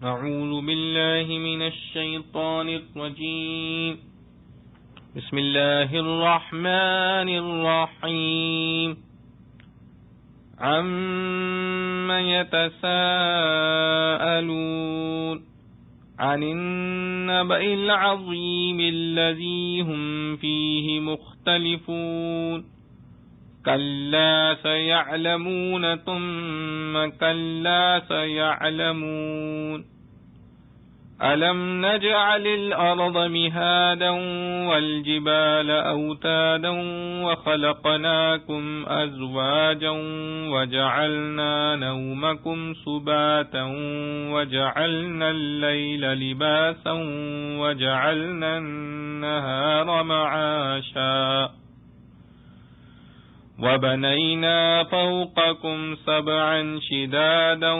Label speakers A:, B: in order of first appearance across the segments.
A: أعوذ بالله من الشيطان الرجيم بسم الله الرحمن الرحيم عما يتساءلون عن النبأ العظيم الذي هم فيه مختلفون كلا سيعلمون ثم كلا سيعلمون ألم نجعل الأرض مهادا والجبال أوتادا وخلقناكم أزواجا وجعلنا نومكم سباتا وجعلنا الليل لباسا وجعلنا النهار معاشا وبنينا فوقكم سبعا شدادا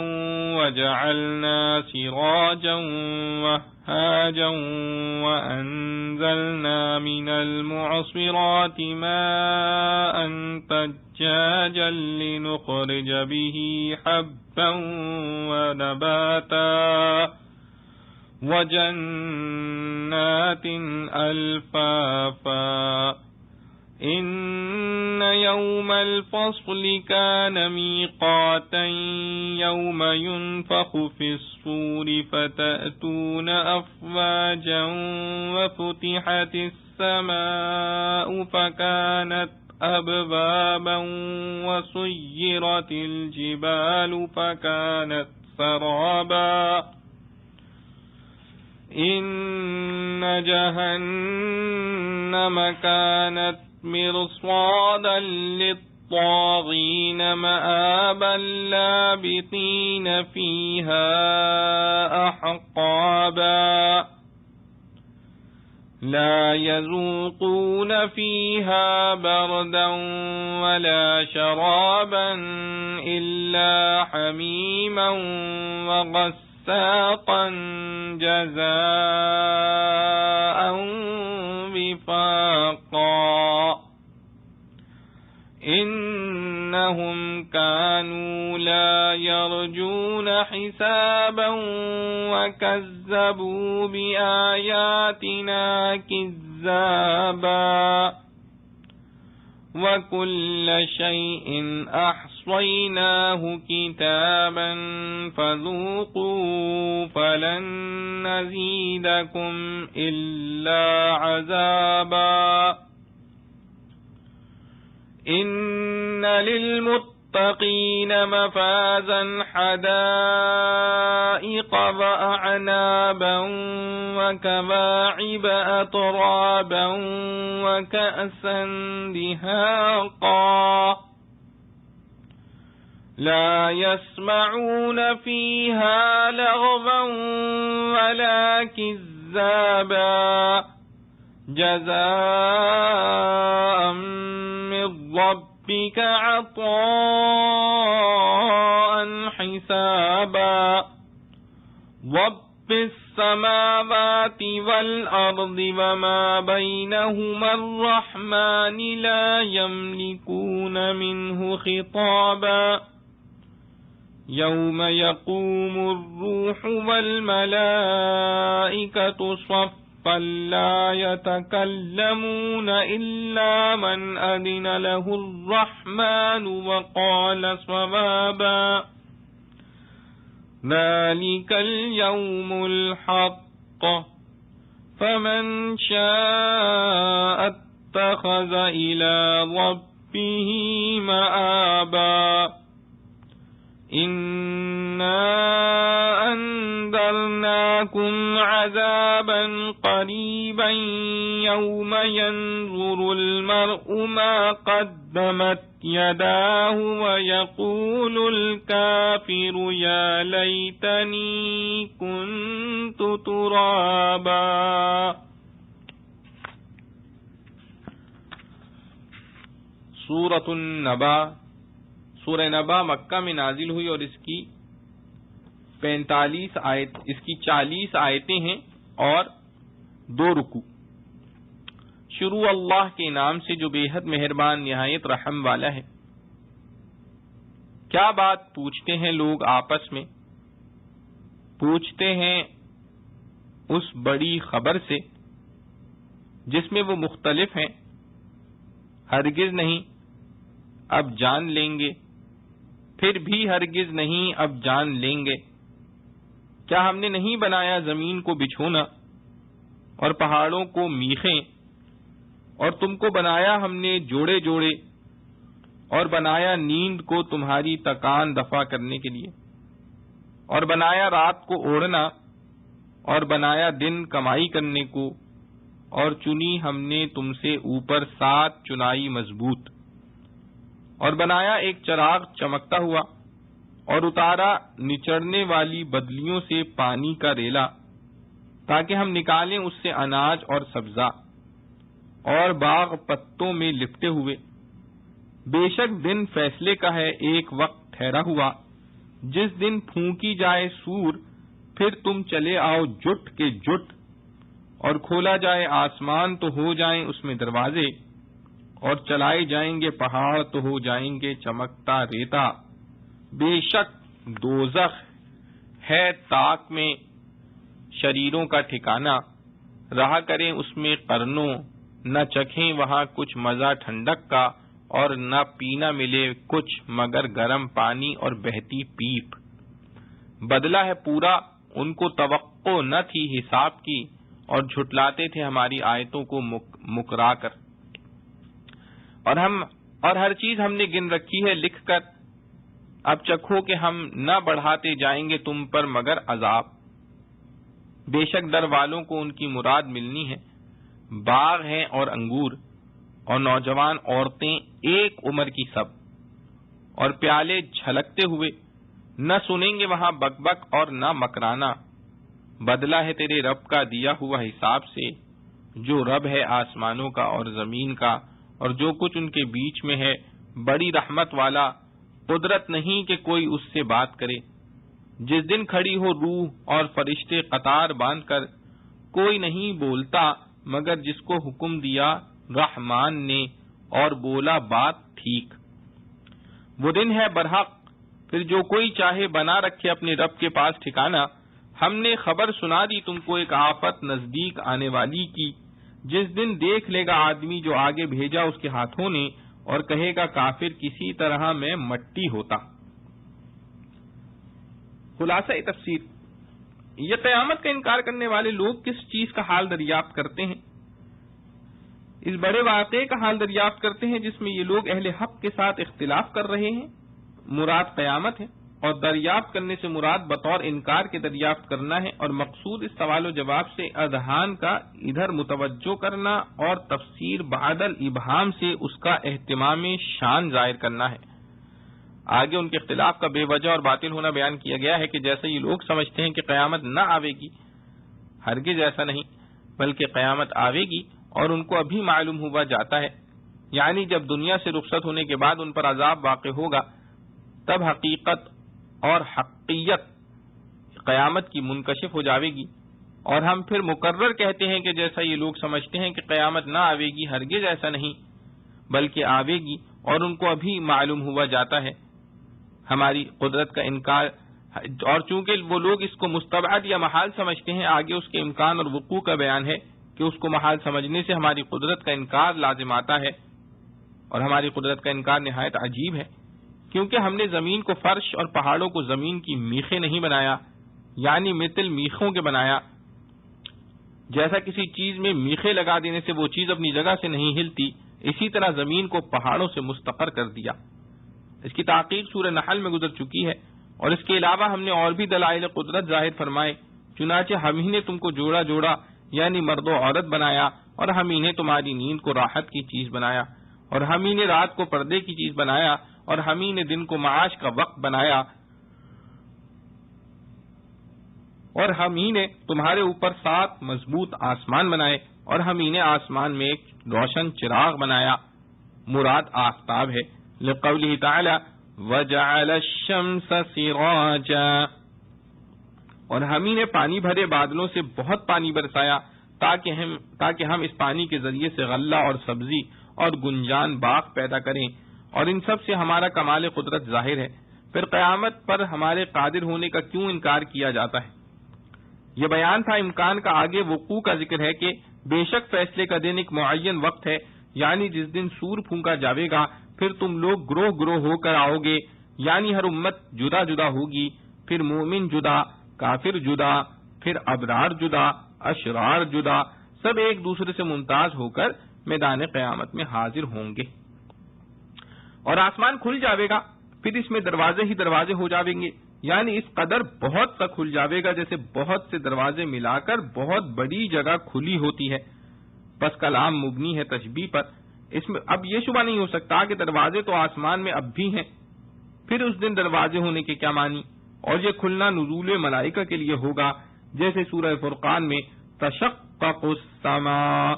A: وجعلنا سراجا وهاجا وأنزلنا من المعصرات ماء ثجاجا لنخرج به حبا ونباتا وجنات ألفافا إن يوم الفصل كان ميقاتا يوم ينفخ في الصور فتأتون أفواجا وفتحت السماء فكانت أبوابا وسيرت الجبال فكانت سرابا إن جهنم كانت مرصادا للطاغين مآبا لابثين فيها أحقابا لا يذوقون فيها بردا ولا شرابا إلا حميما وغساقا جزاء وفاقا إنهم كانوا لا يرجون حسابا وكذبوا بآياتنا كذابا وكل شيء أحصيناه كتابا فذوقوا فلن نزيدكم إلا عذابا إن للمتقين مفازا حدائق وأعنابا وكواعب أترابا وكأسا دهاقا لا يسمعون فيها لغوا ولا كذابا جزاء من ربك عطاء حسابا رب السماوات والأرض وما بينهما الرحمن لا يملكون منه خطابا يوم يقوم الروح والملائكة صفا فلا يتكلمون إلا من أذن له الرحمن وقال صوابا ذلك اليوم الحق فمن شاء اتخذ إلى ربه مآبا إنا أنذرناكم عذابا قريبا يوم ينظر المرء ما قدمت يداه ويقول الكافر يا ليتني كنت ترابا. سورۃ النبا. سورہ نبا مکہ میں نازل ہوئی اور اس کی 40 آیتیں ہیں اور 2 رکوع. شروع اللہ کے نام سے جو بے حد مہربان نہایت رحم والا ہے. کیا بات پوچھتے ہیں لوگ آپس میں؟ پوچھتے ہیں اس بڑی خبر سے جس میں وہ مختلف ہیں، ہرگز نہیں اب جان لیں گے، پھر بھی ہرگز نہیں اب جان لیں گے۔ کیا ہم نے نہیں بنایا زمین کو بچھونا اور پہاڑوں کو میخیں، اور تم کو بنایا ہم نے جوڑے جوڑے، اور بنایا نیند کو تمہاری تکان دفع کرنے کے لیے، اور بنایا رات کو اوڑھنا، اور بنایا دن کمائی کرنے کو، اور چنی ہم نے تم سے اوپر 7 چنائی مضبوط، اور بنایا ایک چراغ چمکتا ہوا، اور اتارا نچڑنے والی بدلیوں سے پانی کا ریلا تاکہ ہم نکالیں اس سے اناج اور سبزہ، اور باغ پتوں میں لپٹے ہوئے۔ بے شک دن فیصلے کا ہے، ایک وقت ٹھہرا ہوا، جس دن پھونکی جائے سور، پھر تم چلے آؤ جٹ کے جٹ، اور کھولا جائے آسمان تو ہو جائیں اس میں دروازے، اور چلائے جائیں گے پہاڑ تو ہو جائیں گے چمکتا ریتا۔ بے شک دوزخ ہے تاک میں شریروں کا ٹھکانہ، رہا کریں اس میں قرنوں، نہ چکھیں وہاں کچھ مزہ ٹھنڈک کا، اور نہ پینا ملے کچھ مگر گرم پانی اور بہتی پیپ۔ بدلہ ہے پورا، ان کو توقع نہ تھی حساب کی، اور جھٹلاتے تھے ہماری آیتوں کو مکرا کر۔ اور ہر چیز ہم نے گن رکھی ہے لکھ کر، اب چکھو کہ ہم نہ بڑھاتے جائیں گے تم پر مگر عذاب۔ بے شک در والوں کو ان کی مراد ملنی ہے، باغ ہیں اور انگور، اور نوجوان عورتیں ایک عمر کی سب، اور پیالے جھلکتے ہوئے، نہ سنیں گے وہاں بک بک اور نہ مکرانا۔ بدلہ ہے تیرے رب کا دیا ہوا حساب سے، جو رب ہے آسمانوں کا اور زمین کا اور جو کچھ ان کے بیچ میں ہے، بڑی رحمت والا، قدرت نہیں کہ کوئی اس سے بات کرے۔ جس دن کھڑی ہو روح اور فرشتے قطار باندھ کر، کوئی نہیں بولتا مگر جس کو حکم دیا رحمان نے، اور بولا بات ٹھیک۔ وہ دن ہے برحق، پھر جو کوئی چاہے بنا رکھے اپنے رب کے پاس ٹھکانہ۔ ہم نے خبر سنا دی تم کو ایک آفت نزدیک آنے والی کی، جس دن دیکھ لے گا آدمی جو آگے بھیجا اس کے ہاتھوں نے، اور کہے گا کافر کسی طرح میں مٹی ہوتا۔ خلاصہ تفسیر، یہ قیامت کا انکار کرنے والے لوگ کس چیز کا حال دریافت کرتے ہیں؟ اس بڑے واقعے کا حال دریافت کرتے ہیں جس میں یہ لوگ اہل حق کے ساتھ اختلاف کر رہے ہیں۔ مراد قیامت ہے، اور دریافت کرنے سے مراد بطور انکار کے دریافت کرنا ہے، اور مقصود اس سوال و جواب سے اذہان کا ادھر متوجہ کرنا اور تفسیر بعد الابہام سے اس کا اہتمام شان ظاہر کرنا ہے۔ آگے ان کے اختلاف کا بے وجہ اور باطل ہونا بیان کیا گیا ہے کہ جیسے یہ لوگ سمجھتے ہیں کہ قیامت نہ آوے گی، ہرگز ایسا نہیں، بلکہ قیامت آوے گی، اور ان کو ابھی معلوم ہوا جاتا ہے، یعنی جب دنیا سے رخصت ہونے کے بعد ان پر عذاب واقع ہوگا، تب حقیقت اور حقیقت قیامت کی منکشف ہو جاوے گی۔ اور ہم پھر مقرر کہتے ہیں کہ جیسا یہ لوگ سمجھتے ہیں کہ قیامت نہ آوے گی، ہرگز ایسا نہیں، بلکہ آوے گی، اور ان کو ابھی معلوم ہوا جاتا ہے ہماری قدرت کا انکار۔ اور چونکہ وہ لوگ اس کو مستبعد یا محال سمجھتے ہیں، آگے اس کے امکان اور وقوع کا بیان ہے کہ اس کو محال سمجھنے سے ہماری قدرت کا انکار لازم آتا ہے، اور ہماری قدرت کا انکار نہایت عجیب ہے، کیونکہ ہم نے زمین کو فرش اور پہاڑوں کو زمین کی میخیں نہیں بنایا، یعنی مثل میخوں کے بنایا۔ جیسا کسی چیز میں میخیں لگا دینے سے وہ چیز اپنی جگہ سے نہیں ہلتی، اسی طرح زمین کو پہاڑوں سے مستقر کر دیا۔ اس کی تحقیق سورہ نحل میں گزر چکی ہے، اور اس کے علاوہ ہم نے اور بھی دلائل قدرت ظاہر فرمائے۔ چنانچہ ہم ہی نے تم کو جوڑا جوڑا، یعنی مرد و عورت بنایا، اور ہم ہی نے تمہاری نیند کو راحت کی چیز بنایا، اور ہم ہی نے رات کو پردے کی چیز بنایا، اور ہم ہی نے دن کو معاش کا وقت بنایا، اور ہم ہی نے تمہارے اوپر 7 مضبوط آسمان بنائے، اور ہم ہی نے آسمان میں ایک روشن چراغ بنایا، مراد آفتاب ہے، لقوله تعالی وجعل الشمس سراجا، اور ہم ہی نے پانی بھرے بادلوں سے بہت پانی برسایا تاکہ ہم اس پانی کے ذریعے سے غلہ اور سبزی اور گنجان باغ پیدا کریں، اور ان سب سے ہمارا کمال قدرت ظاہر ہے۔ پھر قیامت پر ہمارے قادر ہونے کا کیوں انکار کیا جاتا ہے؟ یہ بیان تھا امکان کا آگے وقوع کا ذکر ہے کہ بے شک فیصلے کا دن ایک معین وقت ہے، یعنی جس دن سور پھونکا جاوے گا، پھر تم لوگ گروہ گروہ ہو کر آؤ گے، یعنی ہر امت جدا جدا ہوگی، پھر مومن جدا، کافر جدا، پھر ابرار جدا، اشرار جدا، سب ایک دوسرے سے ممتاز ہو کر میدان قیامت میں حاضر ہوں گے۔ اور آسمان کھل جاوے گا، پھر اس میں دروازے ہی دروازے ہو جاویں گے، یعنی اس قدر بہت سا کھل جاوے گا جیسے بہت سے دروازے ملا کر بہت بڑی جگہ کھلی ہوتی ہے۔ بس کلام مبنی ہے تشبیہ پر، اس میں اب یہ شبہ نہیں ہو سکتا کہ دروازے تو آسمان میں اب بھی ہیں، پھر اس دن دروازے ہونے کے کیا معنی؟ اور یہ کھلنا نزول ملائکہ کے لیے ہوگا، جیسے سورہ فرقان میں تشقق السماء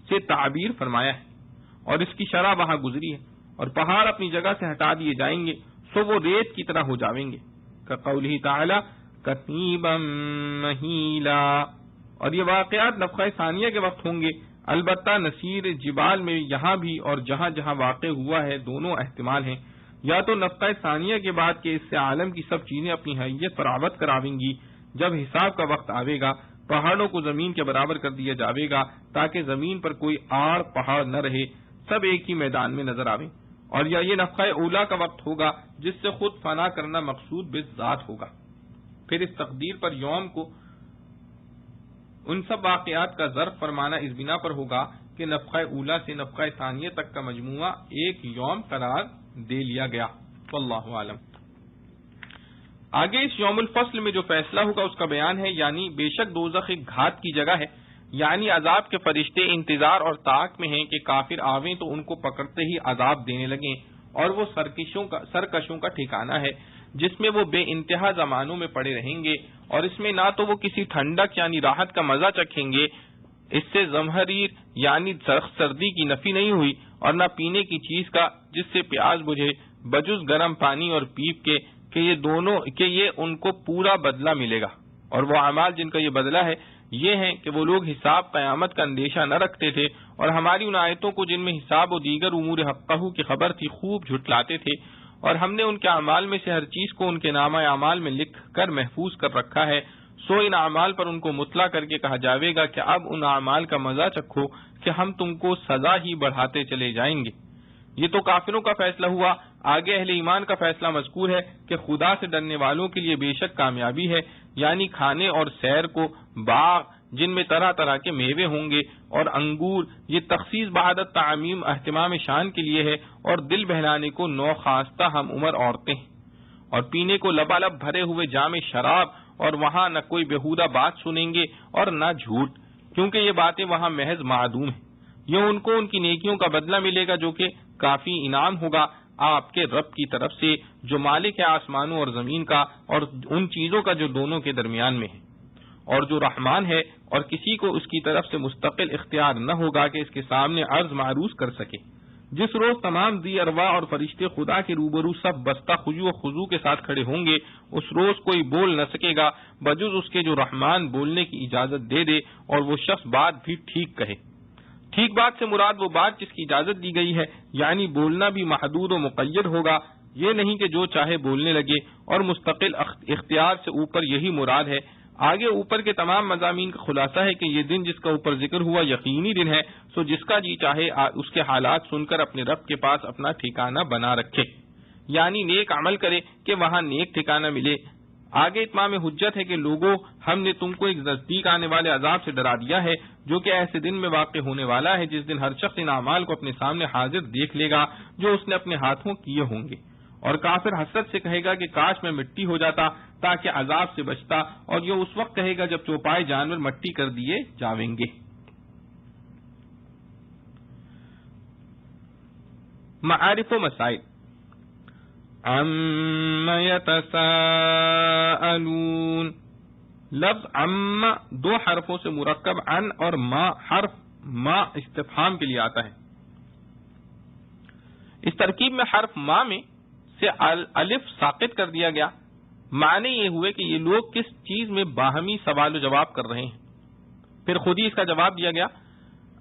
A: سے تعبیر فرمایا ہے، اور اس کی شرح وہاں گزری ہے، اور پہاڑ اپنی جگہ سے ہٹا دیے جائیں گے سو وہ ریت کی طرح ہو جاویں گے، کقولہ تعالی کثیبا مہیلا۔ اور یہ واقعات نفخہ ثانیہ کے وقت ہوں گے، البتہ نصیر جبال میں یہاں بھی اور جہاں جہاں واقع ہوا ہے دونوں احتمال ہیں، یا تو نفخہ ثانیہ کے بعد کہ اس سے عالم کی سب چیزیں اپنی حیثیت پر عوض کراویں گی، جب حساب کا وقت آوے گا پہاڑوں کو زمین کے برابر کر دیا جاوے گا تاکہ زمین پر کوئی آڑ پہاڑ نہ رہے، سب ایک ہی میدان میں نظر آویں، اور یا یہ نفخہ اولا کا وقت ہوگا جس سے خود فنا کرنا مقصود بالذات ہوگا۔ پھر اس تقدیر پر یوم کو ان سب واقعات کا ظرف فرمانا اس بنا پر ہوگا کہ نفخہ اولا سے نفخہ ثانیہ تک کا مجموعہ ایک یوم قرار دے لیا گیا، واللہ عالم۔ آگے اس یوم الفصل میں جو فیصلہ ہوگا اس کا بیان ہے، یعنی بے شک دوزخ ایک گھات کی جگہ ہے، یعنی عذاب کے فرشتے انتظار اور طاق میں ہیں کہ کافر آویں تو ان کو پکڑتے ہی عذاب دینے لگیں، اور وہ سرکشوں کا ٹھکانہ ہے جس میں وہ بے انتہا زمانوں میں پڑے رہیں گے، اور اس میں نہ تو وہ کسی ٹھنڈک یعنی راحت کا مزہ چکھیں گے، اس سے زمہریر یعنی سخت سردی کی نفی نہیں ہوئی، اور نہ پینے کی چیز کا جس سے پیاس بجھے بجز گرم پانی اور پیپ کے کہ یہ ان کو پورا بدلہ ملے گا، اور وہ اعمال جن کا یہ بدلہ ہے یہ ہیں کہ وہ لوگ حساب قیامت کا اندیشہ نہ رکھتے تھے، اور ہماری ان آیتوں کو جن میں حساب و دیگر امور حقہ کی خبر تھی خوب جھٹلاتے تھے، اور ہم نے ان کے اعمال میں سے ہر چیز کو ان کے نامہ اعمال میں لکھ کر محفوظ کر رکھا ہے، سو ان اعمال پر ان کو مطلع کر کے کہا جاوے گا کہ اب ان اعمال کا مزہ چکھو کہ ہم تم کو سزا ہی بڑھاتے چلے جائیں گے۔ یہ تو کافروں کا فیصلہ ہوا، آگے اہل ایمان کا فیصلہ مذکور ہے کہ خدا سے ڈرنے والوں کے لیے بے شک کامیابی ہے، یعنی کھانے اور سیر کو باغ جن میں طرح طرح کے میوے ہوں گے اور انگور، یہ تخصیص بعد تعمیم اہتمام شان کے لیے ہے، اور دل بہلانے کو نو خواستہ ہم عمر عورتیں، اور پینے کو لبالب بھرے ہوئے جام شراب، اور وہاں نہ کوئی بےہودہ بات سنیں گے اور نہ جھوٹ، کیونکہ یہ باتیں وہاں محض معدوم ہیں۔ یہ ان کو ان کی نیکیوں کا بدلہ ملے گا جو کہ کافی انعام ہوگا آپ کے رب کی طرف سے، جو مالک ہے آسمانوں اور زمین کا اور ان چیزوں کا جو دونوں کے درمیان میں ہے، اور جو رحمان ہے، اور کسی کو اس کی طرف سے مستقل اختیار نہ ہوگا کہ اس کے سامنے عرض معروض کر سکے۔ جس روز تمام ذی ارواح اور فرشتے خدا کے روبرو سب بستہ خضوع و خضوع کے ساتھ کھڑے ہوں گے، اس روز کوئی بول نہ سکے گا بجز اس کے جو رحمان بولنے کی اجازت دے دے، اور وہ شخص بات بھی ٹھیک کہے۔ ٹھیک بات سے مراد وہ بات جس کی اجازت دی گئی ہے، یعنی بولنا بھی محدود و مقید ہوگا، یہ نہیں کہ جو چاہے بولنے لگے، اور مستقل اختیار سے اوپر یہی مراد ہے۔ آگے اوپر کے تمام مضامین کا خلاصہ ہے کہ یہ دن جس کا اوپر ذکر ہوا یقینی دن ہے، سو جس کا جی چاہے اس کے حالات سن کر اپنے رب کے پاس اپنا ٹھکانہ بنا رکھے، یعنی نیک عمل کرے کہ وہاں نیک ٹھکانہ ملے۔ آگے اتمام حجت ہے کہ لوگوں، ہم نے تم کو ایک نزدیک آنے والے عذاب سے ڈرا دیا ہے جو کہ ایسے دن میں واقع ہونے والا ہے جس دن ہر شخص ان اعمال کو اپنے سامنے حاضر دیکھ لے گا جو اس نے اپنے ہاتھوں کیے ہوں گے، اور کافر حسرت سے کہے گا کہ کاش میں مٹی ہو جاتا تاکہ عذاب سے بچتا، اور یہ اس وقت کہے گا جب چوپائے جانور مٹی کر دیے جاویں گے۔ معارف و مسائل۔ عَمَّ يَتَسَاءَلُونَ، لفظ عَمَّ دو حرفوں سے مرکب عن اور ما حرف ما استفہام کے لیے آتا ہے۔ اس ترکیب میں حرف ما میں سے الف ساقط کر دیا گیا، معنی یہ ہوئے کہ یہ لوگ کس چیز میں باہمی سوال و جواب کر رہے ہیں، پھر خود ہی اس کا جواب دیا گیا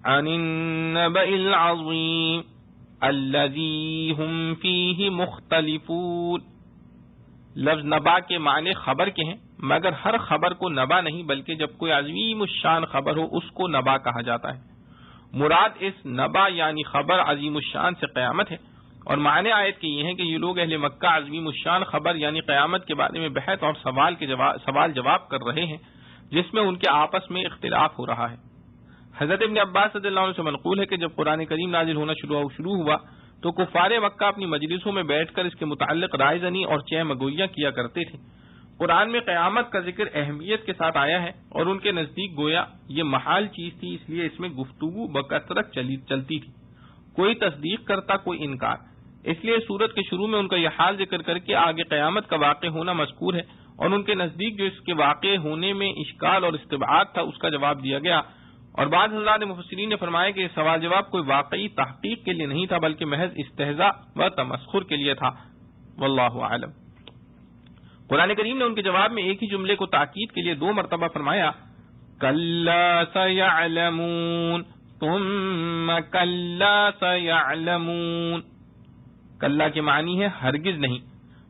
A: عن النبأ العظیم الذی هم فیہ مختلفون۔ لفظ نبا کے معنی خبر کے ہیں، مگر ہر خبر کو نبا نہیں بلکہ جب کوئی عظیم الشان خبر ہو اس کو نبا کہا جاتا ہے۔ مراد اس نبا یعنی خبر عظیم الشان سے قیامت ہے، اور معنی آیت کے یہ ہیں کہ یہ لوگ اہل مکہ عظیم الشان خبر یعنی قیامت کے بارے میں بحث اور سوال جواب کر رہے ہیں جس میں ان کے آپس میں اختلاف ہو رہا ہے۔ حضرت ابن عباس رضی اللہ عنہ سے منقول ہے کہ جب قرآن کریم نازل ہونا شروع ہوا تو کفار مکہ اپنی مجلسوں میں بیٹھ کر اس کے متعلق رائے زنی اور چہ مگویاں کیا کرتے تھے۔ قرآن میں قیامت کا ذکر اہمیت کے ساتھ آیا ہے اور ان کے نزدیک گویا یہ محال چیز تھی، اس لیے اس میں گفتگو بکثرت چلتی تھی، کوئی تصدیق کرتا کوئی انکار۔ اس لیے سورت کے شروع میں ان کا یہ حال ذکر کر کے آگے قیامت کا واقع ہونا مذکور ہے، اور ان کے نزدیک جو اس کے واقع ہونے میں اشکال اور استبعاد تھا اس کا جواب دیا گیا۔ اور بعض حضرات مفسرین نے فرمایا کہ یہ سوال جواب کوئی واقعی تحقیق کے لیے نہیں تھا بلکہ محض استہزاء و تمسخر کے لیے تھا، واللہ اعلم۔ قرآن کریم نے ان کے جواب میں ایک ہی جملے کو تاکید کے لیے 2 مرتبہ فرمایا، کلا سیعلمون، ثم کلا سیعلمون۔ کلا کے معنی ہے ہرگز نہیں،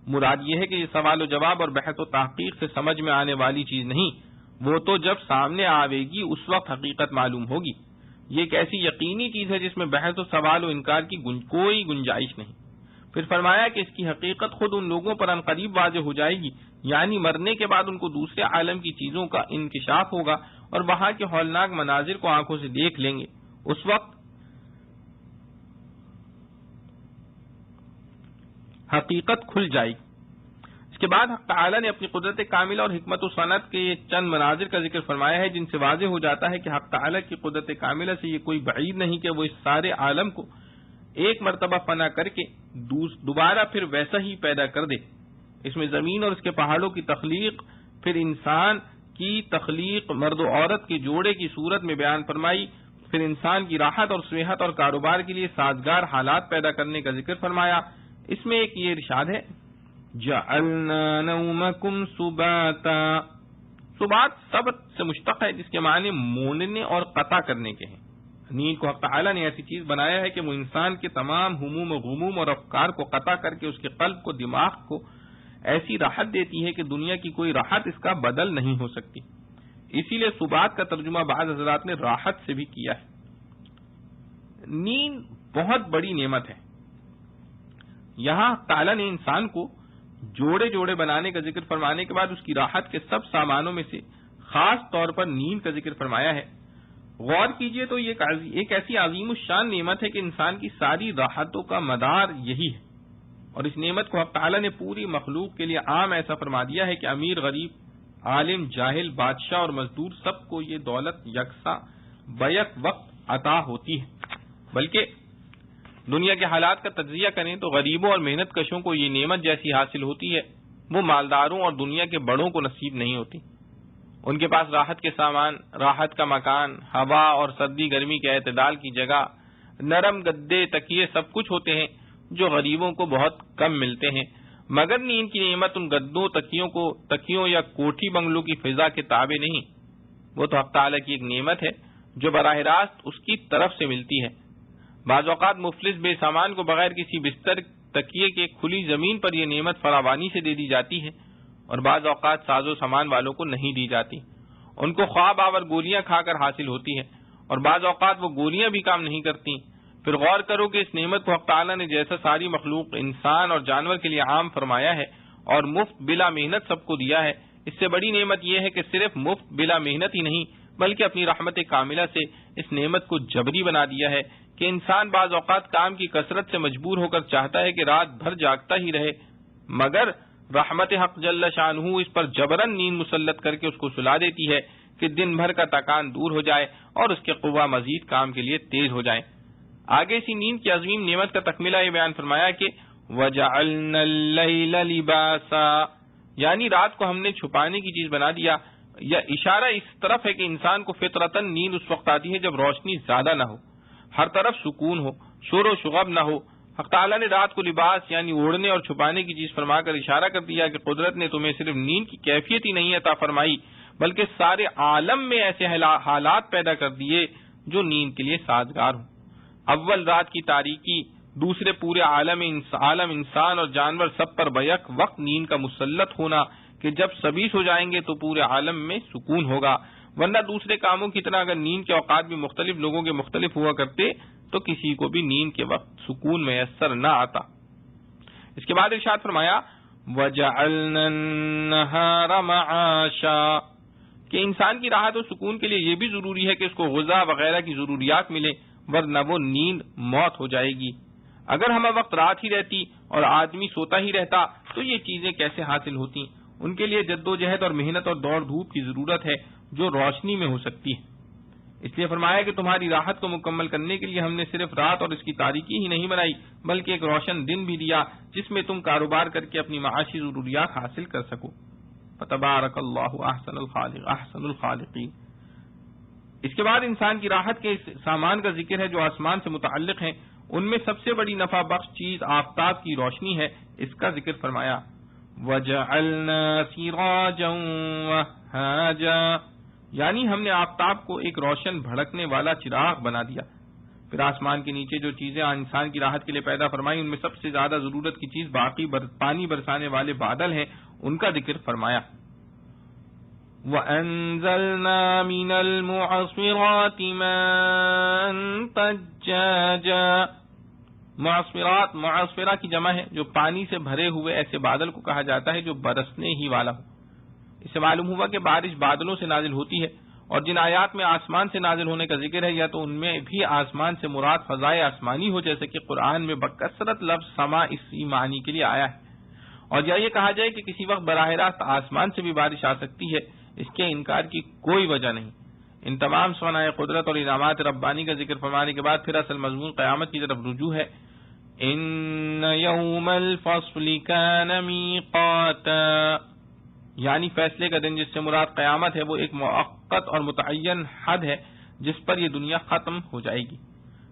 A: مراد یہ ہے کہ یہ سوال و جواب اور بحث و تحقیق سے سمجھ میں آنے والی چیز نہیں، وہ تو جب سامنے آئے گی اس وقت حقیقت معلوم ہوگی۔ یہ ایک ایسی یقینی چیز ہے جس میں بحث و سوال و انکار کی کوئی گنجائش نہیں۔ پھر فرمایا کہ اس کی حقیقت خود ان لوگوں پر عنقریب واضح ہو جائے گی، یعنی مرنے کے بعد ان کو دوسرے عالم کی چیزوں کا انکشاف ہوگا اور وہاں کے ہولناک مناظر کو آنکھوں سے دیکھ لیں گے۔ اس وقت حقیقت کھل جائے گی۔ اس کے بعد حق تعالی نے اپنی قدرت کاملہ اور حکمت و صنعت کے یہ چند مناظر کا ذکر فرمایا ہے جن سے واضح ہو جاتا ہے کہ حق تعالی کی قدرت کاملہ سے یہ کوئی بعید نہیں کہ وہ اس سارے عالم کو ایک مرتبہ فنا کر کے دوبارہ پھر ویسا ہی پیدا کر دے۔ اس میں زمین اور اس کے پہاڑوں کی تخلیق، پھر انسان کی تخلیق مرد و عورت کے جوڑے کی صورت میں بیان فرمائی، پھر انسان کی راحت اور صحت اور کاروبار کے لیے سازگار حالات پیدا کرنے کا ذکر فرمایا۔ اس میں ایک یہ ارشاد ہے، جعلنا نومکم سباتا۔ سبات سبت سے مشتق ہے جس کے معنی موننے اور قطع کرنے کے ہیں۔ نیند کو حق تعالی نے ایسی چیز بنایا ہے کہ وہ انسان کے تمام ہموم و غموم اور افکار کو قطع کر کے اس کے قلب کو، دماغ کو ایسی راحت دیتی ہے کہ دنیا کی کوئی راحت اس کا بدل نہیں ہو سکتی۔ اسی لیے سبات کا ترجمہ بعض حضرات نے راحت سے بھی کیا ہے۔ نیند بہت بڑی نعمت ہے۔ یہاں تعالی نے انسان کو جوڑے جوڑے بنانے کا ذکر فرمانے کے بعد اس کی راحت کے سب سامانوں میں سے خاص طور پر نیند کا ذکر فرمایا ہے۔ غور کیجئے تو یہ ایک ایسی عظیم الشان نعمت ہے کہ انسان کی ساری راحتوں کا مدار یہی ہے، اور اس نعمت کو حق تعالی نے پوری مخلوق کے لیے عام ایسا فرما دیا ہے کہ امیر غریب، عالم جاہل، بادشاہ اور مزدور سب کو یہ دولت یکساں بیک وقت عطا ہوتی ہے۔ بلکہ دنیا کے حالات کا تجزیہ کریں تو غریبوں اور محنت کشوں کو یہ نعمت جیسی حاصل ہوتی ہے وہ مالداروں اور دنیا کے بڑوں کو نصیب نہیں ہوتی۔ ان کے پاس راحت کے سامان، راحت کا مکان، ہوا اور سردی گرمی کے اعتدال کی جگہ، نرم گدے، تکیے سب کچھ ہوتے ہیں جو غریبوں کو بہت کم ملتے ہیں، مگر نیند کی نعمت ان گدوں، تکیوں یا کوٹھی بنگلوں کی فضا کے تابع نہیں، وہ تو حق تعالی کی ایک نعمت ہے جو براہ راست اس کی طرف سے ملتی ہے۔ بعض اوقات مفلس بے سامان کو بغیر کسی بستر، تکیے کے کھلی زمین پر یہ نعمت فراوانی سے دے دی جاتی ہے، اور بعض اوقات ساز و سامان والوں کو نہیں دی جاتی، ان کو خواب آور گولیاں کھا کر حاصل ہوتی ہے، اور بعض اوقات وہ گولیاں بھی کام نہیں کرتی۔ پھر غور کرو کہ اس نعمت کو حق تعالی نے جیسا ساری مخلوق، انسان اور جانور کے لیے عام فرمایا ہے اور مفت بلا محنت سب کو دیا ہے، اس سے بڑی نعمت یہ ہے کہ صرف مفت بلا محنت ہی نہیں بلکہ اپنی رحمت کاملہ سے اس نعمت کو جبری بنا دیا ہے کہ انسان بعض اوقات کام کی کثرت سے مجبور ہو کر چاہتا ہے کہ رات بھر جاگتا ہی رہے، مگر رحمت حق جل شانہ اس پر جبرن نیند مسلط کر کے اس کو سلا دیتی ہے کہ دن بھر کا تکان دور ہو جائے اور اس کے قوہ مزید کام کے لیے تیز ہو جائیں۔ آگے اسی نیند کی عظیم نعمت کا تکملہ یہ بیان فرمایا کہ وَجَعَلْنَا اللَّيْلَ لِبَاسًا، یعنی رات کو ہم نے چھپانے کی چیز بنا دیا۔ یا اشارہ اس طرف ہے کہ انسان کو فطرتاً نیند اس وقت آتی ہے جب روشنی زیادہ نہ ہو، ہر طرف سکون ہو، شور و شغب نہ ہو۔ حق تعالیٰ نے رات کو لباس یعنی اوڑھنے اور چھپانے کی چیز فرما کر اشارہ کر دیا کہ قدرت نے تمہیں صرف نیند کی کیفیت ہی نہیں عطا فرمائی بلکہ سارے عالم میں ایسے حالات پیدا کر دیے جو نیند کے لیے سازگار ہوں۔ اول رات کی تاریکی، دوسرے پورے عالم انسان اور جانور سب پر بیک وقت نیند کا مسلط ہونا کہ کہ جب سبھی سو جائیں گے تو پورے عالم میں سکون ہوگا، ورنہ دوسرے کاموں کی طرح اگر نیند کے اوقات بھی مختلف لوگوں کے مختلف ہوا کرتے تو کسی کو بھی نیند کے وقت سکون میسر نہ آتا۔ اس کے بعد ارشاد فرمایا وَجَعَلْنَا النَّهَارَ مَعَاشًا، کہ انسان کی راحت و سکون کے لیے یہ بھی ضروری ہے کہ اس کو غذا وغیرہ کی ضروریات ملے، ورنہ وہ نیند موت ہو جائے گی۔ اگر ہمہ وقت رات ہی رہتی اور آدمی سوتا ہی رہتا تو یہ چیزیں کیسے حاصل ہوتی؟ ان کے لیے جدوجہد اور محنت اور دوڑ دھوپ کی ضرورت ہے جو روشنی میں ہو سکتی ہے۔ اس لیے فرمایا کہ تمہاری راحت کو مکمل کرنے کے لیے ہم نے صرف رات اور اس کی تاریکی ہی نہیں بنائی بلکہ ایک روشن دن بھی دیا جس میں تم کاروبار کر کے اپنی معاشی ضروریات حاصل کر سکو۔ فتبارک اللہ احسن الخالقین۔ اس کے بعد انسان کی راحت کے سامان کا ذکر ہے جو آسمان سے متعلق ہیں، ان میں سب سے بڑی نفع بخش چیز آفتاب کی روشنی ہے، اس کا ذکر فرمایا وَجَعَلْنَا سِرَاجًا وَهَّاجًا، یعنی ہم نے آفتاب کو ایک روشن بھڑکنے والا چراغ بنا دیا۔ پھر آسمان کے نیچے جو چیزیں انسان کی راحت کے لیے پیدا فرمائی ان میں سب سے زیادہ ضرورت کی چیز باقی پانی برسانے والے بادل ہیں، ان کا ذکر فرمایا وَأَنزَلْنَا مِنَ الْمُعَصِّرَاتِ مَاءً ثَجَّاجًا، معصرہ کی جمع ہے، جو پانی سے بھرے ہوئے ایسے بادل کو کہا جاتا ہے جو برسنے ہی والا ہو۔ اس سے معلوم ہوا کہ بارش بادلوں سے نازل ہوتی ہے، اور جن آیات میں آسمان سے نازل ہونے کا ذکر ہے یا تو ان میں بھی آسمان سے مراد فضائے آسمانی ہو، جیسے کہ قرآن میں بکثرت لفظ سما اسی معنی کے لیے آیا ہے، اور یا یہ کہا جائے کہ کسی وقت براہ راست آسمان سے بھی بارش آ سکتی ہے، اس کے انکار کی کوئی وجہ نہیں۔ ان تمام صنائع قدرت اور انعامات ربانی کا ذکر فرمانے کے بعد پھر اصل مضمون قیامت کی طرف رجوع ہے۔ ان یوم الفصل کان میقاتا، یعنی فیصلے کا دن، جس سے مراد قیامت ہے، وہ ایک مؤقت اور متعین حد ہے جس پر یہ دنیا ختم ہو جائے گی،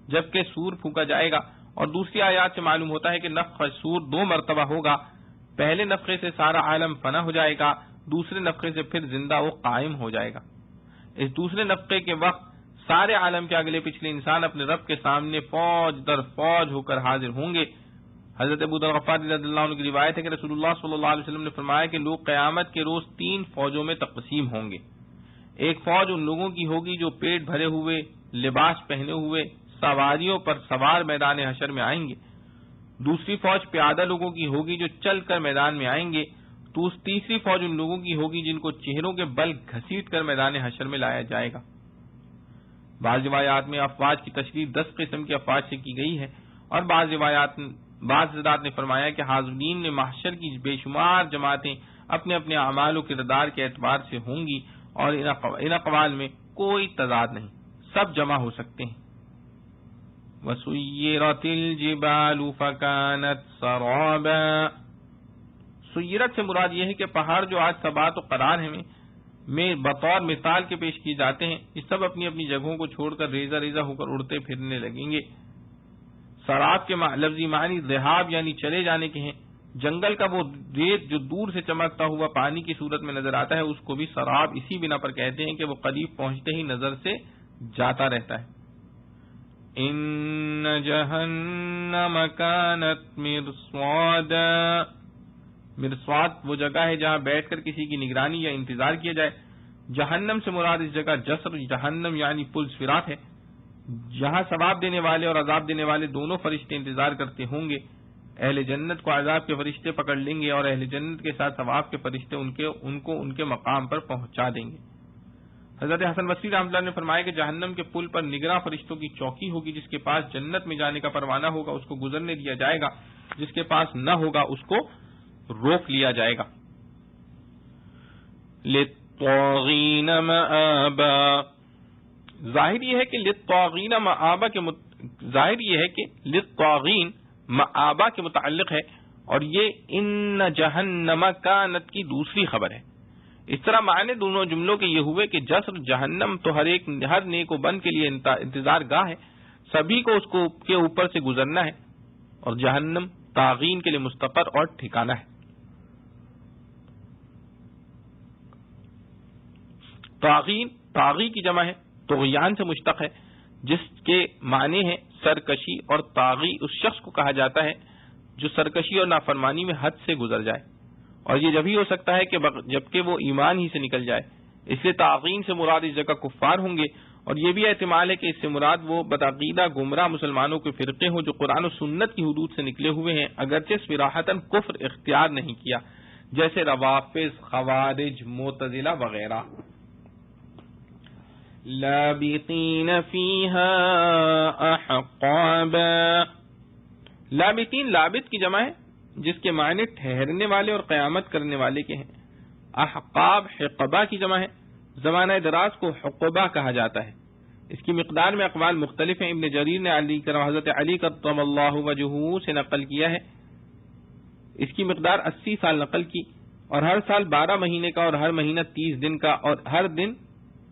A: جبکہ سور پھونکا جائے گا۔ اور دوسری آیات سے معلوم ہوتا ہے کہ نفخ سور 2 مرتبہ ہوگا، پہلے نفخے سے سارا عالم فنا ہو جائے گا، دوسرے نفخے سے پھر زندہ و قائم ہو جائے گا۔ اس دوسرے نفخے کے وقت سارے عالم کے اگلے پچھلے انسان اپنے رب کے سامنے فوج در فوج ہو کر حاضر ہوں گے۔ حضرت ابو ذر غفاری رضی اللہ عنہ کی روایت ہے کہ رسول اللہ صلی اللہ علیہ وسلم نے فرمایا کہ لوگ قیامت کے روز 3 فوجوں میں تقسیم ہوں گے۔ ایک فوج ان لوگوں کی ہوگی جو پیٹ بھرے ہوئے، لباس پہنے ہوئے، سواریوں پر سوار میدان حشر میں آئیں گے۔ دوسری فوج پیادہ لوگوں کی ہوگی جو چل کر میدان میں آئیں گے۔ تیسری فوج ان لوگوں کی ہوگی جن کو چہروں کے بل گھسیٹ کر میدان حشر میں لایا جائے گا۔ بعض روایات میں افواج کی تشریح 10 قسم کی افواج سے کی گئی ہے، اور بعض حضرات نے فرمایا کہ حاضرین میں محشر کی بے شمار جماعتیں اپنے اپنے اعمال و کردار کے اعتبار سے ہوں گی، اور ان اقوال میں کوئی تضاد نہیں، سب جمع ہو سکتے ہیں۔ وَسُيِّرَتِ الْجِبَالُ فَكَانَتْ سَرَابًا، سیرت سے مراد یہ ہے کہ پہاڑ جو آج ثبات و قرار میں بطور مثال کے پیش کیے جاتے ہیں، یہ سب اپنی اپنی جگہوں کو چھوڑ کر ریزہ ریزہ ہو کر اڑتے پھرنے لگیں گے۔ سراب کے لفظی معنی ذہاب یعنی چلے جانے کے ہیں۔ جنگل کا وہ ریت جو دور سے چمکتا ہوا پانی کی صورت میں نظر آتا ہے اس کو بھی سراب اسی بنا پر کہتے ہیں کہ وہ قریب پہنچتے ہی نظر سے جاتا رہتا ہے۔ ان جہنم کانت مرصادا، مرصاد وہ جگہ ہے جہاں بیٹھ کر کسی کی نگرانی یا انتظار کیا جائے۔ جہنم سے مراد اس جگہ جسر جہنم یعنی پل صراط ہے، جہاں ثواب دینے والے اور عذاب دینے والے دونوں فرشتے انتظار کرتے ہوں گے۔ اہل جنت کو عذاب کے فرشتے پکڑ لیں گے اور اہل جنت کے ساتھ ثواب کے فرشتے ان کو ان کے مقام پر پہنچا دیں گے۔ حضرت حسن بصری رحمۃ اللہ نے فرمایا کہ جہنم کے پل پر نگراں فرشتوں کی چوکی ہوگی، جس کے پاس جنت میں جانے کا پروانہ ہوگا اس کو گزرنے دیا جائے گا، جس کے پاس نہ ہوگا اس کو روک لیا جائے گا۔ للطاغین مآبا، ظاہر یہ ہے کہ للطاغین مآبا کے متعلق ہے، اور یہ ان جہنم کانت کی دوسری خبر ہے۔ اس طرح معنی دونوں جملوں کے یہ ہوئے کہ جسر جہنم تو ہر نیک و بند کے لیے انتظار گاہ ہے، سبھی کو اس کو کے اوپر سے گزرنا ہے، اور جہنم طاغین کے لیے مستقر اور ٹھکانہ ہے۔ طاغی کی جمع ہے، طغیان سے مشتق ہے، جس کے معنی ہے سرکشی، اور طاغی اس شخص کو کہا جاتا ہے جو سرکشی اور نافرمانی میں حد سے گزر جائے۔ اور یہ جبھی ہو سکتا ہے کہ جبکہ وہ ایمان ہی سے نکل جائے، اس لیے تعظیم سے مراد اس جگہ کفار ہوں گے، اور یہ بھی احتمال ہے کہ اس سے مراد وہ بدعقیدہ گمراہ مسلمانوں کے فرقے ہوں جو قرآن و سنت کی حدود سے نکلے ہوئے ہیں، اگرچہ صراحتاً کفر اختیار نہیں کیا، جیسے روافض، خوارج، معتزلہ وغیرہ۔ لابطین فیہا احقابا، لابطین لابط کی جمع ہے جس کے معنی ٹھہرنے والے اور قیامت کرنے والے کے ہیں۔ احقاب حقبہ کی جمع ہے، زمانہ دراز کو حقبہ کہا جاتا ہے۔ اس کی مقدار میں اقوال مختلف ہیں۔ ابن جریر نے حضرت علی کرم اللہ وجہہ سے نقل کیا ہے، اس کی مقدار 80 سال نقل کی، اور ہر سال 12 مہینے کا، اور ہر مہینہ 30 دن کا، اور ہر دن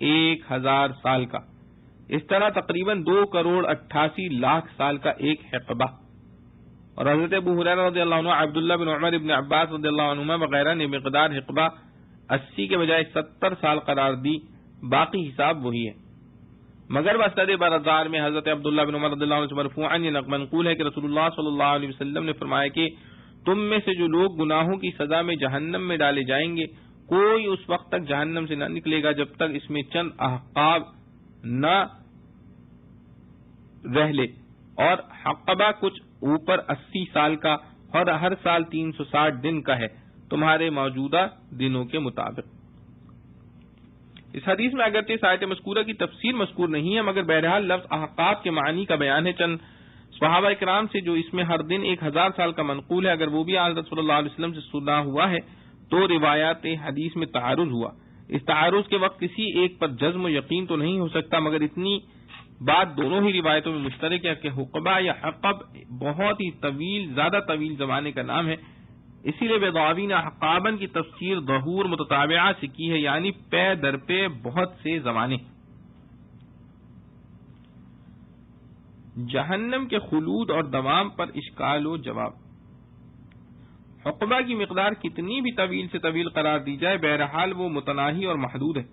A: 1000 سال کا، اس طرح تقریباً 2,88,00,000 سال کا ایک حقبہ۔ اور حضرت ابو ہریرہ رضی اللہ عنہ، عبداللہ بن عمر ابن عباس رضی اللہ عنہما وغیرہ نے مقدار حقبہ 80 کے بجائے 70 سال قرار دی، باقی حساب وہی ہے۔ مگر مسند برزار میں حضرت عبداللہ بن عمر رضی اللہ عنہ سے مرفوعاً یہ منقول ہے کہ رسول اللہ صلی اللہ علیہ وسلم نے فرمایا کہ تم میں سے جو لوگ گناہوں کی سزا میں جہنم میں ڈالے جائیں گے، کوئی اس وقت تک جہنم سے نہ نکلے گا جب تک اس میں چند احقاب نہ رہ لے، اور حقبہ کچھ اوپر 80 سال کا، اور ہر سال 360 دن کا ہے تمہارے موجودہ دنوں کے مطابق۔ اس حدیث میں اگرچہ اس آیت مذکورہ کی تفسیر مذکور نہیں ہے، مگر بہرحال لفظ احقاب کے معنی کا بیان ہے۔ چند صحابہ کرام سے جو اس میں ہر دن 1000 سال کا منقول ہے، اگر وہ بھی حضرت صلی اللہ علیہ وسلم سے سنا ہوا ہے تو روایات حدیث میں تعارض ہوا۔ اس تعارض کے وقت کسی ایک پر جزم و یقین تو نہیں ہو سکتا، مگر اتنی بات دونوں ہی روایتوں میں مشترک ہے کہ حقبہ یا حقب بہت ہی طویل، زیادہ طویل زمانے کا نام ہے۔ اسی لیے بیضاوی نے احقاباً کی تفسیر ظہور متتابعہ سے کی ہے، یعنی پے در پے بہت سے زمانے۔ جہنم کے خلود اور دوام پر اشکال و جواب۔ حقبہ کی مقدار کتنی بھی طویل سے طویل قرار دی جائے، بہرحال وہ متناہی اور محدود ہے۔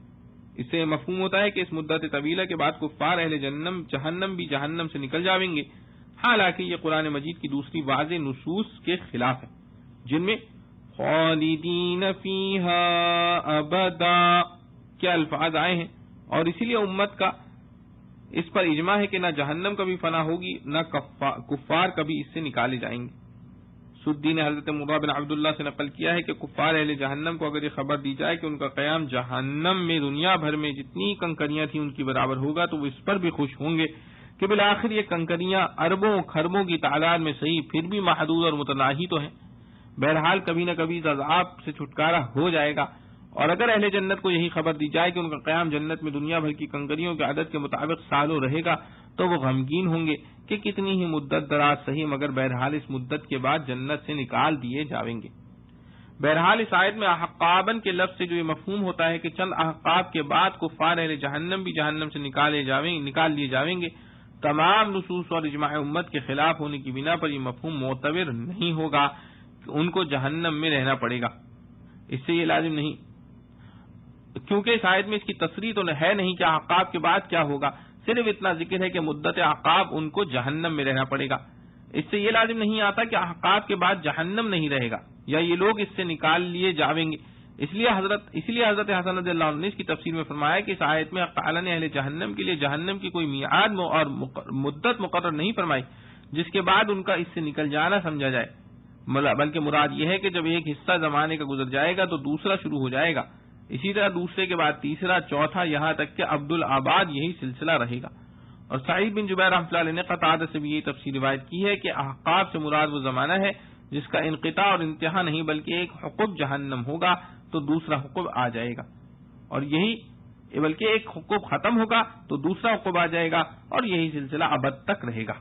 A: اس سے مفہوم ہوتا ہے کہ اس مدت طویلہ کے بعد کفار اہل جہنم بھی جہنم سے نکل جائیں گے، حالانکہ یہ قرآن مجید کی دوسری واضح نصوص کے خلاف ہے جن میں خالدین فیہا ابدا کیا الفاظ آئے ہیں، اور اسی لیے امت کا اس پر اجماع ہے کہ نہ جہنم کبھی فنا ہوگی، نہ کفار کبھی اس سے نکالے جائیں گے۔ سدی نے حضرت مرہ بن عبداللہ سے نقل کیا ہے کہ کفار اہل جہنم کو اگر یہ خبر دی جائے کہ ان کا قیام جہنم میں دنیا بھر میں جتنی کنکریاں تھیں ان کی برابر ہوگا تو وہ اس پر بھی خوش ہوں گے کہ بالآخر یہ کنکریاں اربوں خربوں کی تعداد میں صحیح پھر بھی محدود اور متناہی تو ہیں، بہرحال کبھی نہ کبھی عذاب سے چھٹکارا ہو جائے گا۔ اور اگر اہل جنت کو یہی خبر دی جائے کہ ان کا قیام جنت میں دنیا بھر کی کنکریوں کے عدد کے مطابق سالوں رہے گا تو وہ غمگین ہوں گے کہ کتنی ہی مدت دراز صحیح، مگر بہرحال اس مدت کے بعد جنت سے نکال دیے جائیں گے۔ بہرحال اس آیت میں احقاباً کے لفظ سے جو یہ مفہوم ہوتا ہے کہ چند احقاب کے بعد کفار اہل جہنم بھی جہنم سے نکال لیے جائیں گے، تمام نصوص اور اجماع امت کے خلاف ہونے کی بنا پر یہ مفہوم معتبر نہیں ہوگا کہ ان کو جہنم میں رہنا پڑے گا۔ اس سے یہ لازم نہیں، کیونکہ اس آیت میں اس کی تصریح تو ہے نہیں کہ احقاب کے بعد کیا ہوگا، صرف اتنا ذکر ہے کہ مدت احقاب ان کو جہنم میں رہنا پڑے گا۔ اس سے یہ لازم نہیں آتا کہ احقاب کے بعد جہنم نہیں رہے گا یا یہ لوگ اس سے نکال لیے جائیں گے۔ اس لیے حضرت حسن رضی اللہ عنہ نے اس کی تفسیر میں فرمایا کہ اس آیت میں تعالیٰ نے اہل جہنم کے لیے جہنم کی کوئی میعاد اور مدت مقرر نہیں فرمائی جس کے بعد ان کا اس سے نکل جانا سمجھا جائے، بلکہ مراد یہ ہے کہ جب ایک حصہ زمانے کا گزر جائے گا تو دوسرا شروع ہو جائے گا، اسی طرح دوسرے کے بعد تیسرا، چوتھا، یہاں تک کہ عبدالآباد یہی سلسلہ رہے گا۔ اور سعید بن جبیر رحمۃ اللہ علیہ نے قتادہ سے بھی یہی تفسیر روایت کی ہے کہ احقاب سے مراد وہ زمانہ ہے جس کا انقطاع اور انتہا نہیں بلکہ ایک حقب جہنم ہوگا تو دوسرا حقب آ جائے گا، اور یہی بلکہ ایک حقب ختم ہوگا تو دوسرا حقب آ جائے گا، اور یہی سلسلہ ابد تک رہے گا۔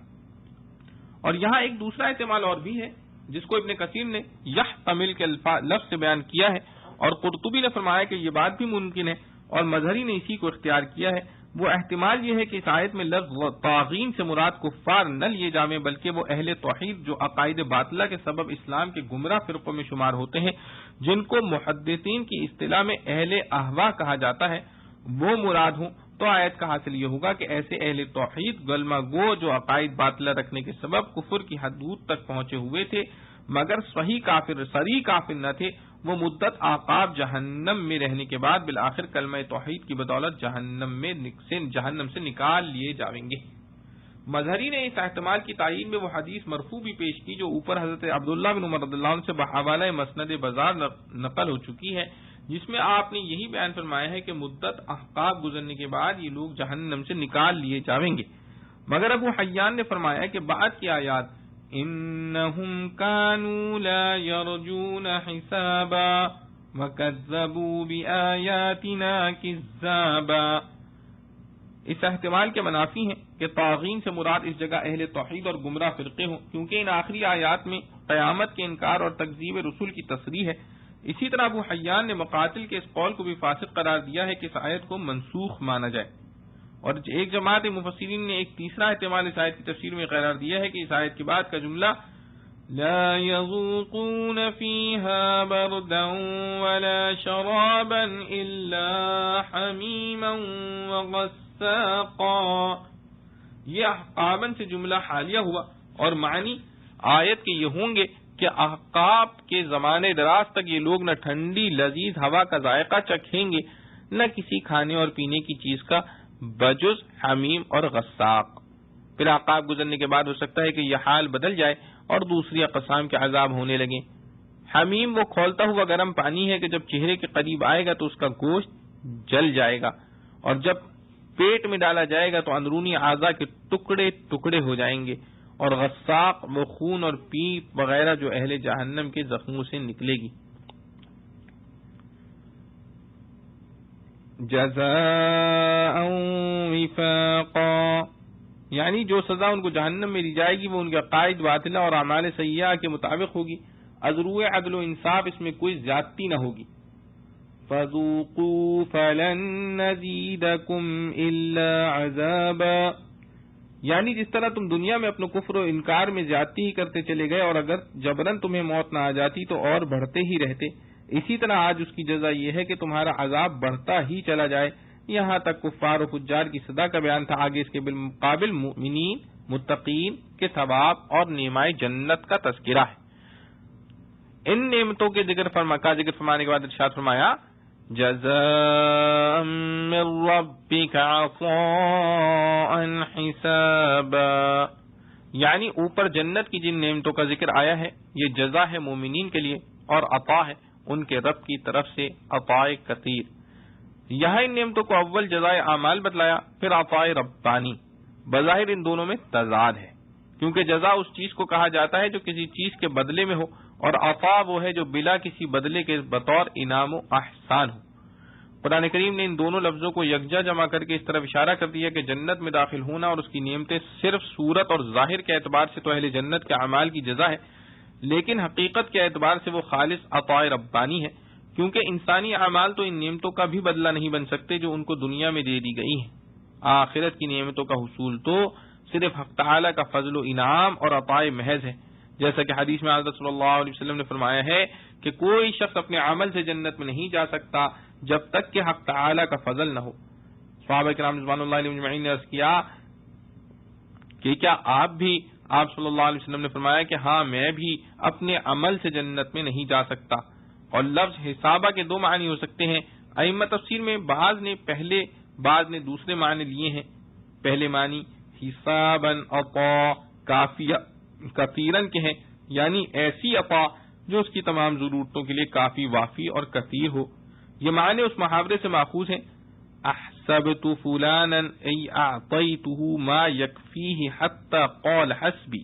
A: اور یہاں ایک دوسرا احتمال اور بھی ہے جس کو ابن کثیر نے یحتمل کے لفظ سے بیان کیا ہے، اور قرطبی نے فرمایا کہ یہ بات بھی ممکن ہے، اور مظہری نے اسی کو اختیار کیا ہے۔ وہ احتمال یہ ہے کہ اس آیت میں لفظ طاغین سے مراد کفار نہ لیے جائیں بلکہ وہ اہل توحید جو عقائد باطلہ کے سبب اسلام کے گمراہ فرقوں میں شمار ہوتے ہیں، جن کو محدثین کی اصطلاح میں اہل احوا کہا جاتا ہے، وہ مراد ہوں۔ تو آیت کا حاصل یہ ہوگا کہ ایسے اہل توحید غلمہ گو جو عقائد باطلہ رکھنے کے سبب کفر کی حدود تک پہنچے ہوئے تھے مگر صحیح کافر نہ تھے، وہ مدت عقاب جہنم میں رہنے کے بعد بالآخر کلمہ توحید کی بدولت جہنم سے نکال لیے جائیں گے۔ مظہری نے اس احتمال کی تائید میں وہ حدیث مرفوع بھی پیش کی جو اوپر حضرت عبداللہ بن عمر رضی اللہ عنہ سے بحوالہ مسند بازار نقل ہو چکی ہے، جس میں آپ نے یہی بیان فرمایا ہے کہ مدت احقاب گزرنے کے بعد یہ لوگ جہنم سے نکال لیے جائیں گے۔ مگر ابو حیان نے فرمایا کہ بعد کی آیات انہم کانوا لا یرجون حسابا وکذبوا بآیاتنا کذابا اس احتمال کے منافی ہیں کہ طاغین سے مراد اس جگہ اہل توحید اور گمراہ فرقے ہوں، کیونکہ ان آخری آیات میں قیامت کے انکار اور تکذیب رسول کی تصریح ہے۔ اسی طرح ابو حیان نے مقاتل کے اس قول کو بھی فاسق قرار دیا ہے کہ اس آیت کو منسوخ مانا جائے، اور ایک جماعت مفسرین نے ایک تیسرا احتمال اس آیت کی تفسیر میں قرار دیا ہے کہ اس آیت کے بعد کا جملہ لا يذوقون فيها بردا ولا شرابا الا حمیما وغساقا یہ احقابا سے جملہ حالیہ ہوا، اور معنی آیت کے یہ ہوں گے کہ احقاب کے زمانے دراز تک یہ لوگ نہ ٹھنڈی لذیذ ہوا کا ذائقہ چکھیں گے نہ کسی کھانے اور پینے کی چیز کا بجز حمیم اور غساق۔ پھر عقاب گزرنے کے بعد ہو سکتا ہے کہ یہ حال بدل جائے اور دوسری اقسام کے عذاب ہونے لگیں۔ حمیم وہ کھولتا ہوا گرم پانی ہے کہ جب چہرے کے قریب آئے گا تو اس کا گوشت جل جائے گا، اور جب پیٹ میں ڈالا جائے گا تو اندرونی اعضاء کے ٹکڑے ٹکڑے ہو جائیں گے، اور غساق وہ خون اور پیپ وغیرہ جو اہل جہنم کے زخموں سے نکلے گی۔ جزاء وفاقا یعنی جو سزا ان کو جہنم میں دی جائے گی وہ ان کے عقائد باطلہ اور اعمال سیئہ کے مطابق ہوگی، از روئے عدل و انصاف اس میں کوئی زیادتی نہ ہوگی۔ فذوقوا فلن نزیدکم الا عذابا یعنی جس طرح تم دنیا میں اپنے کفر و انکار میں زیادتی ہی کرتے چلے گئے اور اگر جبرن تمہیں موت نہ آ جاتی تو اور بڑھتے ہی رہتے، اسی طرح آج اس کی جزا یہ ہے کہ تمہارا عذاب بڑھتا ہی چلا جائے۔ یہاں تک کفار و فجار کی سزا کا بیان تھا، آگے اس کے بالمقابل مؤمنین متقین کے ثواب اور نعمائے جنت کا تذکرہ ہے۔ ان نعمتوں کے ذکر فرمانے کے بعد ارشاد فرمایا جزاء من ربک عطاء حسابا یعنی اوپر جنت کی جن نعمتوں کا ذکر آیا ہے یہ جزا ہے مومنین کے لیے اور عطا ہے ان کے رب کی طرف سے عطاء کثیر۔ یہاں ان نعمتوں کو اول جزائے اعمال بتلایا، پھر عطاء ربانی۔ بظاہر ان دونوں میں تضاد ہے، کیونکہ جزا اس چیز کو کہا جاتا ہے جو کسی چیز کے بدلے میں ہو، اور عطا وہ ہے جو بلا کسی بدلے کے بطور انعام و احسان ہو۔ قرآن کریم نے ان دونوں لفظوں کو یکجا جمع کر کے اس طرف اشارہ کر دیا کہ جنت میں داخل ہونا اور اس کی نعمتیں صرف صورت اور ظاہر کے اعتبار سے تو اہل جنت کے اعمال کی جزا ہے، لیکن حقیقت کے اعتبار سے وہ خالص عطاء ربانی ہے، کیونکہ انسانی اعمال تو ان نعمتوں کا بھی بدلہ نہیں بن سکتے جو ان کو دنیا میں دے دی گئی ہیں۔ آخرت کی نعمتوں کا حصول تو صرف حق تعالی کا فضل و انعام اور عطاء محض ہے، جیسا کہ حدیث میں حضرت صلی اللہ علیہ وسلم نے فرمایا ہے کہ کوئی شخص اپنے عمل سے جنت میں نہیں جا سکتا جب تک کہ حق تعالی کا فضل نہ ہو۔ صحابہ کرام رضوان اللہ علیہم اجمعین نے عرض کیا کہ کیا آپ صلی اللہ علیہ وسلم نے فرمایا کہ ہاں میں بھی اپنے عمل سے جنت میں نہیں جا سکتا۔ اور لفظ حسابہ کے دو معنی ہو سکتے ہیں، ائمہ تفسیر میں بعض نے پہلے بعض نے دوسرے معنی لیے ہیں۔ پہلے معنی حسابا عطا کافیہ کثیرن کے ہیں، یعنی ایسی عطا جو اس کی تمام ضرورتوں کے لیے کافی وافی اور کثیر ہو۔ یہ معنی اس محاورے سے ماخوذ ہیں، احسبت فلانا ای اعطیتہ ما یکفیہ حتی قال حسبی،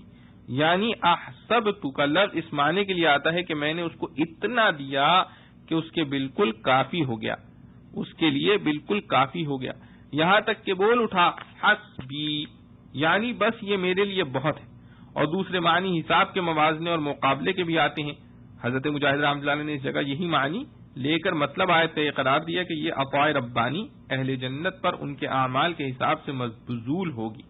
A: یعنی احسبت کا لفظ اس معنی کے لیے آتا ہے کہ میں نے اس کو اتنا دیا کہ اس کے بالکل کافی ہو گیا، اس کے لیے بالکل کافی ہو گیا، یہاں تک کہ بول اٹھا حسبی، یعنی بس یہ میرے لیے بہت ہے۔ اور دوسرے معنی حساب کے موازنے اور مقابلے کے بھی آتے ہیں۔ حضرت مجاہد رحمۃ اللہ علیہ نے اس جگہ یہی معنی لے کر مطلب آیت یہ قرار دیا کہ یہ عطاء ربانی اہل جنت پر ان کے اعمال کے حساب سے مبذول ہوگی۔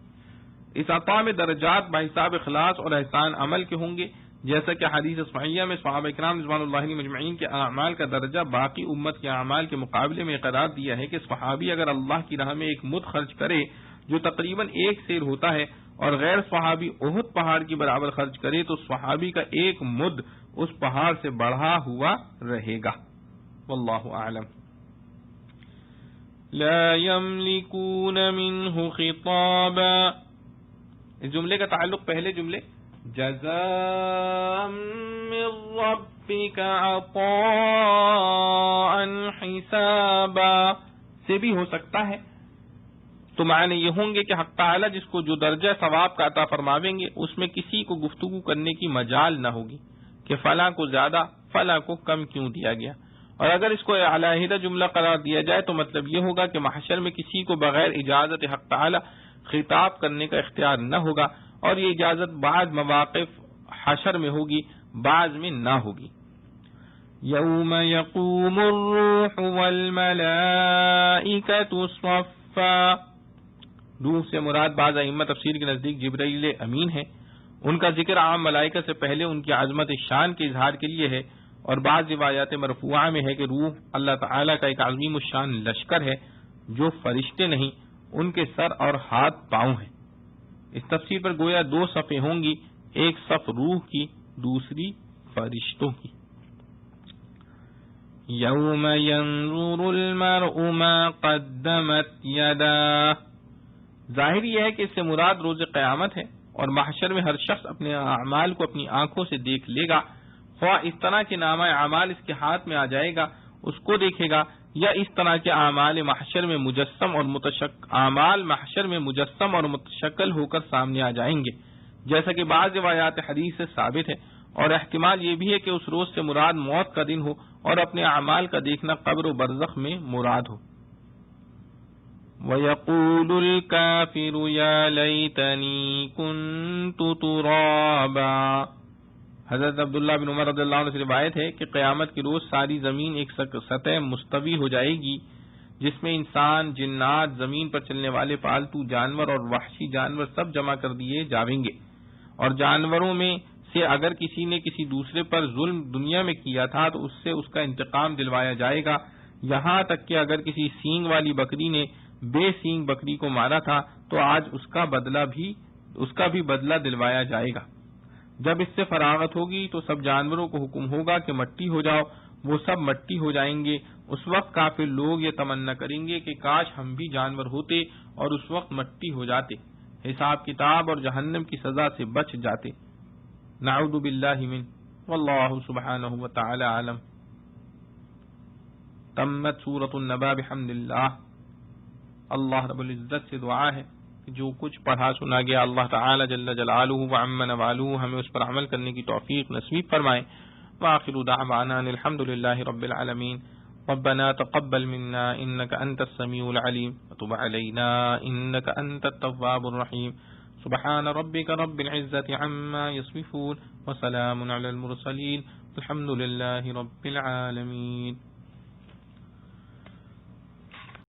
A: اس عطا میں درجات بحساب اخلاص اور احسان عمل کے ہوں گے، جیسا کہ حدیث صحیحہ میں صحابہ کرام رضوان اللہ علیہم اجمعین کے اعمال کا درجہ باقی امت کے اعمال کے مقابلے میں قرار دیا ہے کہ صحابی اگر اللہ کی راہ میں ایک مد خرچ کرے جو تقریباً 1 سیر ہوتا ہے اور غیر صحابی احد پہاڑ کی برابر خرچ کرے تو صحابی کا ایک مد اس پہاڑ سے بڑھا ہوا رہے گا۔ واللہ اعلم۔ لا يملكون منه خطابا، اس جملے کا تعلق پہلے جملے جزاء من ربك عطاء حسابا سے بھی ہو سکتا ہے، تو معنی یہ ہوں گے کہ حق تعالی جس کو جو درجہ ثواب کا عطا فرماویں گے اس میں کسی کو گفتگو کرنے کی مجال نہ ہوگی کہ فلاں کو زیادہ فلاں کو کم کیوں دیا گیا۔ اور اگر اس کو علیحدہ جملہ قرار دیا جائے تو مطلب یہ ہوگا کہ محشر میں کسی کو بغیر اجازت حق تعالی خطاب کرنے کا اختیار نہ ہوگا، اور یہ اجازت بعض مواقف حشر میں ہوگی، بعض میں نہ ہوگی۔ یوم یقوم الروح والملائکۃ صفا، روح سے مراد بعض ائمہ تفسیر کے نزدیک جبرائیل امین ہے، ان کا ذکر عام ملائکہ سے پہلے ان کی عظمت شان کے اظہار کے لیے ہے، اور بعض روایات مرفوعہ میں ہے کہ روح اللہ تعالیٰ کا ایک عظیم الشان لشکر ہے جو فرشتے نہیں، ان کے سر اور ہاتھ پاؤں ہیں۔ اس تفسیر پر گویا دو صفیں ہوں گی، ایک صف روح کی، دوسری فرشتوں کی۔ یوم ینظر المرء ما قدمت یداہ، ظاہر یہ ہے کہ اس سے مراد روز قیامت ہے، اور محشر میں ہر شخص اپنے اعمال کو اپنی آنکھوں سے دیکھ لے گا، خواہ اس طرح کے نامہ اعمال اس کے ہاتھ میں آ جائے گا اس کو دیکھے گا، یا اس طرح کے اعمال محشر میں مجسم اور متشکل ہو کر سامنے آ جائیں گے، جیسا کہ بعض روایات حدیث سے ثابت ہے، اور احتمال یہ بھی ہے کہ اس روز سے مراد موت کا دن ہو اور اپنے اعمال کا دیکھنا قبر و برزخ میں مراد ہو۔ وَيَقُولُ الْكَافِرُ يَا لَيْتَنِي كُنتُ تُرَابًا، حضرت عبداللہ بن عمر رضی اللہ عنہ سے روایت ہے کہ قیامت کے روز ساری زمین ایک سطح مستوی ہو جائے گی، جس میں انسان، جنات، زمین پر چلنے والے پالتو جانور اور وحشی جانور سب جمع کر دیے جائیں گے، اور جانوروں میں سے اگر کسی نے کسی دوسرے پر ظلم دنیا میں کیا تھا تو اس سے اس کا انتقام دلوایا جائے گا، یہاں تک کہ اگر کسی سینگ والی بکری نے بے سینگ بکری کو مارا تھا تو آج اس کا بھی بدلہ دلوایا جائے گا۔ جب اس سے فراغت ہوگی تو سب جانوروں کو حکم ہوگا کہ مٹی ہو جاؤ، وہ سب مٹی ہو جائیں گے۔ اس وقت کافر لوگ یہ تمنا کریں گے کہ کاش ہم بھی جانور ہوتے اور اس وقت مٹی ہو جاتے، حساب کتاب اور جہنم کی سزا سے بچ جاتے۔ نعوذ باللہ من، واللہ سبحانہ وتعالی عالم۔ تمت سورۃ النبا بحمد اللہ۔ اللہ رب العزت سے دعا ہے کہ جو کچھ پڑھا سنا گیا اللہ تعالی جل جلالہ وعم نوالہ ہمیں اس پر عمل کرنے کی توفیق نصیب فرمائے۔ وآخر دعوانا الحمد للہ رب العالمین۔ ربنا تقبل منا انك انت السميع العليم وتب علينا انك انت التواب الرحيم۔ سبحان ربك رب العزة عما يصفون وسلام على المرسلين الحمد لله رب العالمين۔